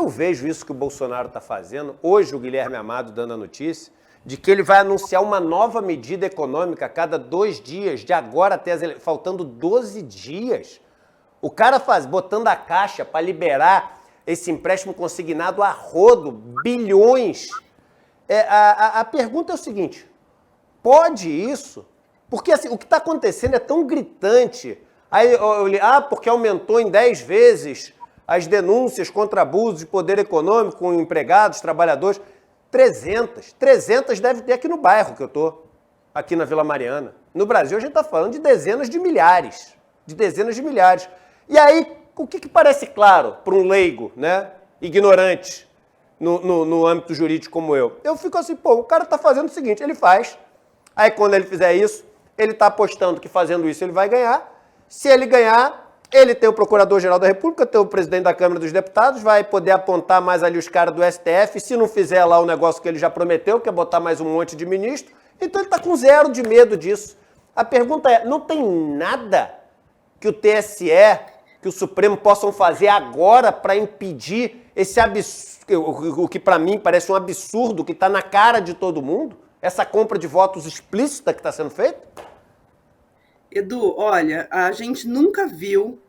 eu vejo isso que o Bolsonaro está fazendo, hoje o Guilherme Amado dando a notícia, de que ele vai anunciar uma nova medida econômica a cada 2 dias, de agora até faltando 12 dias. O cara botando a caixa para liberar esse empréstimo consignado a rodo, bilhões. A pergunta é o seguinte, pode isso? Porque assim, o que está acontecendo é tão gritante. Aí, porque aumentou em 10 vezes as denúncias contra abuso de poder econômico com empregados, trabalhadores. 300 deve ter aqui no bairro que eu tô, aqui na Vila Mariana. No Brasil a gente está falando de dezenas de milhares. E aí, o que parece claro para um leigo, né, ignorante no âmbito jurídico como eu? Eu fico assim, pô, o cara está fazendo o seguinte, ele faz, aí quando ele fizer isso, ele está apostando que fazendo isso ele vai ganhar. Se ele ganhar, ele tem o Procurador-Geral da República, tem o Presidente da Câmara dos Deputados, vai poder apontar mais ali os caras do STF, se não fizer lá o negócio que ele já prometeu, que é botar mais um monte de ministro, então ele está com zero de medo disso. A pergunta é, não tem nada que o TSE, que o Supremo possam fazer agora para impedir esse absurdo, o que para mim parece um absurdo, que está na cara de todo mundo, essa compra de votos explícita que está sendo feita? Edu, olha, a gente nunca viu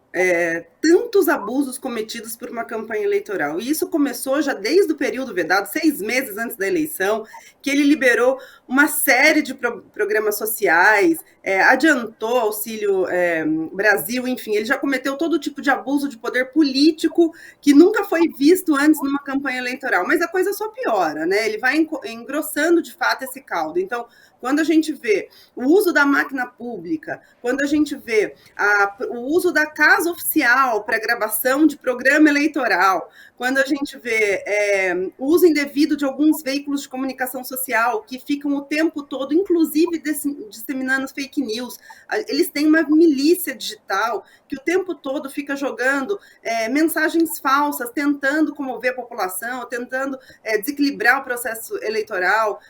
tantos abusos cometidos por uma campanha eleitoral. E isso começou já desde o período vedado, 6 meses antes da eleição, que ele liberou uma série de programas sociais, adiantou Auxílio Brasil, enfim, ele já cometeu todo tipo de abuso de poder político que nunca foi visto antes numa campanha eleitoral. Mas a coisa só piora, né? Ele vai engrossando de fato esse caldo. Então, quando a gente vê o uso da máquina pública, quando a gente vê o uso da casa oficial para gravação de programa eleitoral, quando a gente vê o uso indevido de alguns veículos de comunicação social que ficam o tempo todo, inclusive disseminando fake news, eles têm uma milícia digital que o tempo todo fica jogando mensagens falsas, tentando comover a população, tentando desequilibrar o processo eleitoral,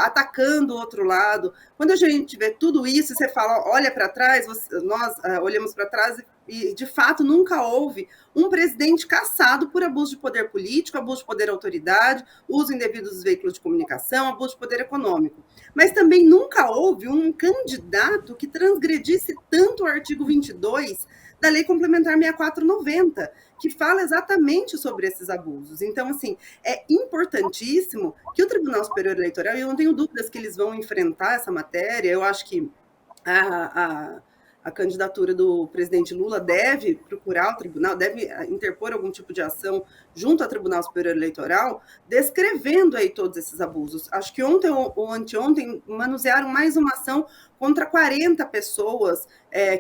atacando o outro lado. Quando a gente vê tudo isso, você fala, olha para trás, nós olhamos para trás e, de fato, nunca houve um presidente cassado por abuso de poder político, abuso de poder autoridade, uso indevido dos veículos de comunicação, abuso de poder econômico. Mas também nunca houve um candidato que transgredisse tanto o artigo 22 da Lei Complementar 6490, que fala exatamente sobre esses abusos. Então, assim, é importantíssimo que o Tribunal Superior Eleitoral, e eu não tenho dúvidas que eles vão enfrentar essa matéria, eu acho que a candidatura do presidente Lula deve procurar o tribunal, deve interpor algum tipo de ação junto ao Tribunal Superior Eleitoral, descrevendo aí todos esses abusos. Acho que ontem ou anteontem manusearam mais uma ação contra 40 pessoas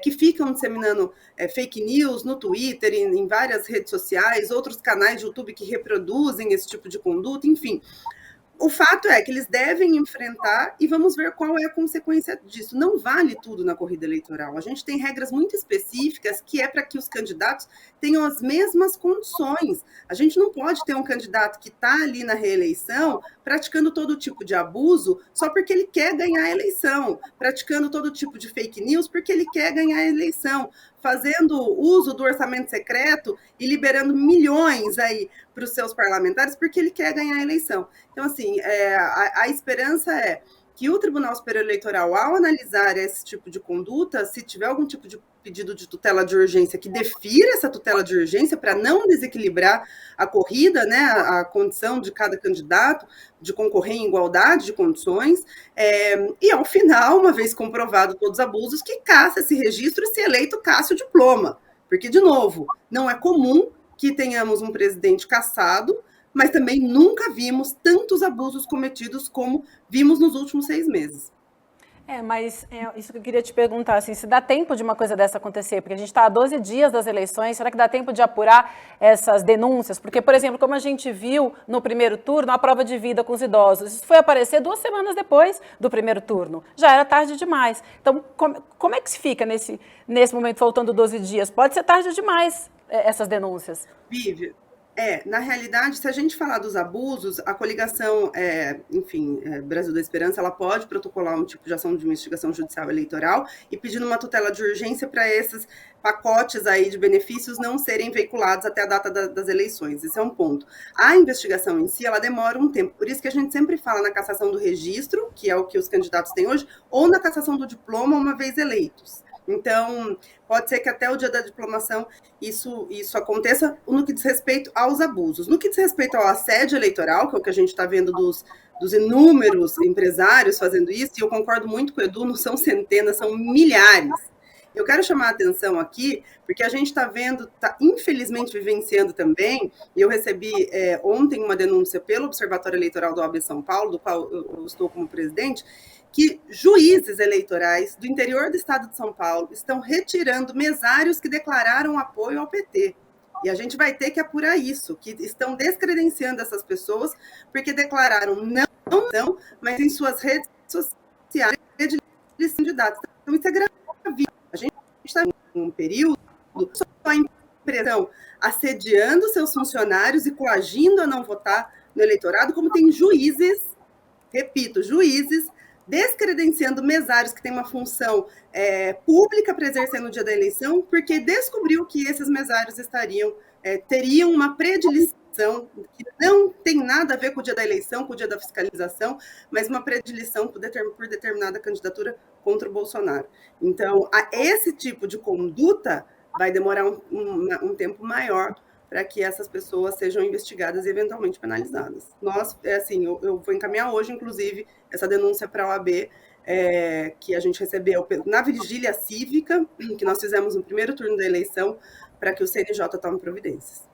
que ficam disseminando fake news no Twitter, em várias redes sociais, outros canais de YouTube que reproduzem esse tipo de conduta, enfim. O fato é que eles devem enfrentar e vamos ver qual é a consequência disso. Não vale tudo na corrida eleitoral. A gente tem regras muito específicas que é para que os candidatos tenham as mesmas condições. A gente não pode ter um candidato que está ali na reeleição praticando todo tipo de abuso só porque ele quer ganhar a eleição, praticando todo tipo de fake news porque ele quer ganhar a eleição, fazendo uso do orçamento secreto e liberando milhões aí para os seus parlamentares porque ele quer ganhar a eleição. Então, assim, a esperança é que o Tribunal Superior Eleitoral, ao analisar esse tipo de conduta, se tiver algum tipo de pedido de tutela de urgência, que defira essa tutela de urgência para não desequilibrar a corrida, né, a condição de cada candidato, de concorrer em igualdade de condições, e ao final, uma vez comprovado todos os abusos, que caça esse registro e, se eleito, caça o diploma. Porque, de novo, não é comum que tenhamos um presidente cassado, mas também nunca vimos tantos abusos cometidos como vimos nos últimos 6 meses. Mas isso que eu queria te perguntar, assim, se dá tempo de uma coisa dessa acontecer, porque a gente está a 12 dias das eleições, será que dá tempo de apurar essas denúncias? Porque, por exemplo, como a gente viu no primeiro turno, a prova de vida com os idosos, isso foi aparecer 2 semanas depois do primeiro turno, já era tarde demais. Então, como é que se fica nesse momento, faltando 12 dias? Pode ser tarde demais essas denúncias. Vive. Na realidade, se a gente falar dos abusos, a coligação, Brasil da Esperança, ela pode protocolar um tipo de ação de investigação judicial eleitoral e pedindo uma tutela de urgência para esses pacotes aí de benefícios não serem veiculados até a data das eleições. Esse é um ponto. A investigação em si, ela demora um tempo. Por isso que a gente sempre fala na cassação do registro, que é o que os candidatos têm hoje, ou na cassação do diploma uma vez eleitos. Então, pode ser que até o dia da diplomação isso aconteça no que diz respeito aos abusos. No que diz respeito ao assédio eleitoral, que é o que a gente está vendo dos inúmeros empresários fazendo isso, e eu concordo muito com o Edu, não são centenas, são milhares. Eu quero chamar a atenção aqui, porque a gente está vendo, está infelizmente vivenciando também, e eu recebi ontem uma denúncia pelo Observatório Eleitoral do OAB São Paulo, do qual eu estou como presidente, que juízes eleitorais do interior do estado de São Paulo estão retirando mesários que declararam apoio ao PT. E a gente vai ter que apurar isso, que estão descredenciando essas pessoas porque declararam não, mas em suas redes sociais de candidatos. Então, isso é gravíssimo. A gente está em um período só a impressão assediando seus funcionários e coagindo a não votar no eleitorado, como tem juízes, repito, juízes, descredenciando mesários que têm uma função pública para exercer no dia da eleição, porque descobriu que esses mesários teriam uma predileção que não tem nada a ver com o dia da eleição, com o dia da fiscalização, mas uma predileção por determinada candidatura contra o Bolsonaro. Então, esse tipo de conduta vai demorar um tempo maior para que essas pessoas sejam investigadas e eventualmente penalizadas. Eu vou encaminhar hoje, inclusive, essa denúncia para a OAB, que a gente recebeu na vigília cívica, que nós fizemos no primeiro turno da eleição, para que o CNJ tome providências.